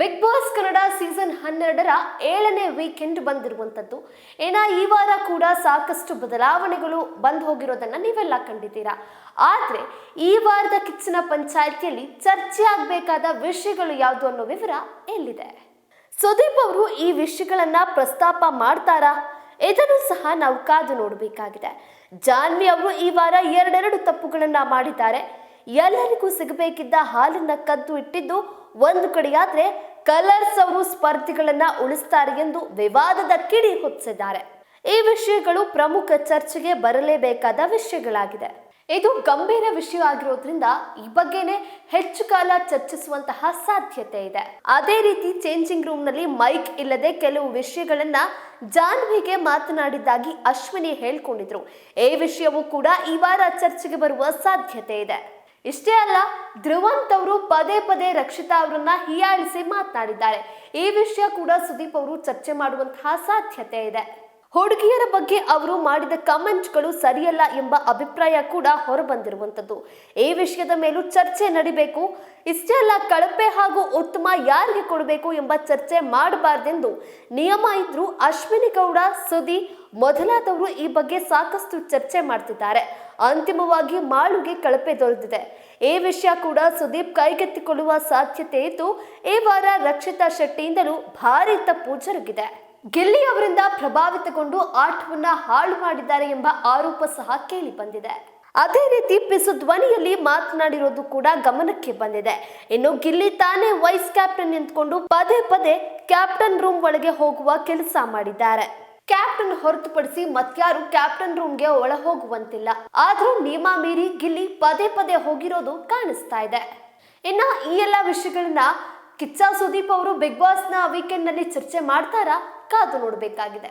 Big Boss Kannada season 12ರ 7ನೇ weekend ಬಂದಿರುವಂಥದ್ದು. ಈ ವಾರ ಕೂಡ ಸಾಕಷ್ಟು ಬದಲಾವಣೆಗಳು ಬಂದು ಹೋಗಿರೋದನ್ನ ನೀವೆಲ್ಲ ಕಂಡಿದ್ದೀರಾ. ಆದ್ರೆ ಈ ವಾರದ ಕಿಚ್ಚನ ಪಂಚಾಯಿತಿಯಲ್ಲಿ ಚರ್ಚೆ ಆಗಬೇಕಾದ ವಿಷಯಗಳು ಯಾವುದು ಅನ್ನೋ ವಿವರ ಎಲ್ಲಿದೆ. ಸುದೀಪ್ ಅವರು ಈ ವಿಷಯಗಳನ್ನ ಪ್ರಸ್ತಾಪ ಮಾಡ್ತಾರಾ? ಇದನ್ನು ಸಹ ನಾವು ಕಾದು ನೋಡಬೇಕಾಗಿದೆ. ಜಾನ್ವಿ ಅವರು ಈ ವಾರ ಎರಡೆರಡು ತಪ್ಪುಗಳನ್ನ ಮಾಡಿದ್ದಾರೆ. ಎಲ್ಲರಿಗೂ ಸಿಗಬೇಕಿದ್ದ ಹಾಲನ್ನ ಕದ್ದು ಇಟ್ಟಿದ್ದು ಒಂದು ಕಡೆಯಾದ್ರೆ, ಕಲರ್ಸ್ ಅವರು ಸ್ಪರ್ಧಿಗಳನ್ನ ಉಳಿಸ್ತಾರೆ ಎಂದು ವಿವಾದದ ಕಿಡಿ ಹೊತ್ತಿಸಿದ್ದಾರೆ. ಈ ವಿಷಯಗಳು ಪ್ರಮುಖ ಚರ್ಚೆಗೆ ಬರಲೇಬೇಕಾದ ವಿಷಯಗಳಾಗಿದೆ. ಇದು ಗಂಭೀರ ವಿಷಯ ಆಗಿರೋದ್ರಿಂದ ಈ ಬಗ್ಗೆನೇ ಹೆಚ್ಚು ಕಾಲ ಚರ್ಚಿಸುವಂತಹ ಸಾಧ್ಯತೆ ಇದೆ. ಅದೇ ರೀತಿ ಚೇಂಜಿಂಗ್ ರೂಮ್ ನಲ್ಲಿ ಮೈಕ್ ಇಲ್ಲದೆ ಕೆಲವು ವಿಷಯಗಳನ್ನ ಜಾನ್ವಿಗೆ ಮಾತನಾಡಿದ್ದಾಗಿ ಅಶ್ವಿನಿ ಹೇಳ್ಕೊಂಡಿದ್ರು. ಈ ವಿಷಯವೂ ಕೂಡ ಈ ವಾರ ಚರ್ಚೆಗೆ ಬರುವ ಸಾಧ್ಯತೆ ಇದೆ. ಇಷ್ಟೇ ಅಲ್ಲ, ಧ್ರುವಂತ್ ಅವರು ಪದೇ ಪದೇ ರಕ್ಷಿತಾ ಅವರನ್ನ ಹೀಯಾಳಿಸಿ ಮಾತನಾಡಿದ್ದಾರೆ. ಈ ವಿಷಯ ಕೂಡ ಸುದೀಪ್ ಅವರು ಚರ್ಚೆ ಮಾಡುವಂತಹ ಸಾಧ್ಯತೆ ಇದೆ. ಹುಡುಗಿಯರ ಬಗ್ಗೆ ಅವರು ಮಾಡಿದ ಕಮೆಂಟ್ಗಳು ಸರಿಯಲ್ಲ ಎಂಬ ಅಭಿಪ್ರಾಯ ಕೂಡ ಹೊರಬಂದಿರುವಂತದ್ದು. ಈ ವಿಷಯದ ಮೇಲೂ ಚರ್ಚೆ ನಡಿಬೇಕು. ಇಷ್ಟೇ ಅಲ್ಲ, ಕಳಪೆ ಹಾಗೂ ಉತ್ತಮ ಯಾರಿಗೆ ಕೊಡಬೇಕು ಎಂಬ ಚರ್ಚೆ ಮಾಡಬಾರ್ದೆಂದು ನಿಯಮ ಇದ್ರೂ ಅಶ್ವಿನಿ ಗೌಡ, ಸುದಿ ಮೊದಲಾದವರು ಈ ಬಗ್ಗೆ ಸಾಕಷ್ಟು ಚರ್ಚೆ ಮಾಡ್ತಿದ್ದಾರೆ. ಅಂತಿಮವಾಗಿ ಮಾಳುಗೆ ಕಳಪೆ ದೊರೆತಿದೆ. ಈ ವಿಷಯ ಕೂಡ ಸುದೀಪ್ ಕೈಗೆತ್ತಿಕೊಳ್ಳುವ ಸಾಧ್ಯತೆ ಇದ್ದು, ಈ ವಾರ ರಕ್ಷಿತಾ ಶೆಟ್ಟಿಯಿಂದಲೂ ಭಾರಿ ತಪ್ಪು ಜರುಗಿದೆ. ಗಿಲ್ಲಿ ಅವರಿಂದ ಪ್ರಭಾವಿತಗೊಂಡು ಆಟವನ್ನ ಹಾಳು ಮಾಡಿದ್ದಾರೆ ಎಂಬ ಆರೋಪ ಸಹ ಕೇಳಿ ಬಂದಿದೆ. ಅದೇ ರೀತಿ ಪಿಸು ಧ್ವನಿಯಲ್ಲಿ ಮಾತನಾಡಿರೋದು ಕೂಡ ಗಮನಕ್ಕೆ ಬಂದಿದೆ. ಇನ್ನು ಗಿಲ್ಲಿ ತಾನೇ ವೈಸ್ ಕ್ಯಾಪ್ಟನ್ ನಿಂತ್ಕೊಂಡು ಪದೇ ಪದೇ ಕ್ಯಾಪ್ಟನ್ ರೂಮ್ ಒಳಗೆ ಹೋಗುವ ಕೆಲಸ ಮಾಡಿದ್ದಾರೆ. ಕ್ಯಾಪ್ಟನ್ ಹೊರತುಪಡಿಸಿ ಮತ್ಯಾರು ಕ್ಯಾಪ್ಟನ್ ರೂಮ್ಗೆ ಒಳ ಹೋಗುವಂತಿಲ್ಲ. ಆದ್ರೂ ನಿಯಮ ಮೀರಿ ಗಿಲ್ಲಿ ಪದೇ ಪದೇ ಹೋಗಿರೋದು ಕಾಣಿಸ್ತಾ ಇದೆ. ಇನ್ನ ಈ ಎಲ್ಲ ವಿಷಯಗಳನ್ನ ಕಿಚ್ಚ ಸುದೀಪ್ ಅವರು ಬಿಗ್ ಬಾಸ್ ನ ವೀಕೆಂಡ್ ನಲ್ಲಿ ಚರ್ಚೆ ಮಾಡ್ತಾರಾ? ಕಾದು ನೋಡಬೇಕಾಗಿದೆ.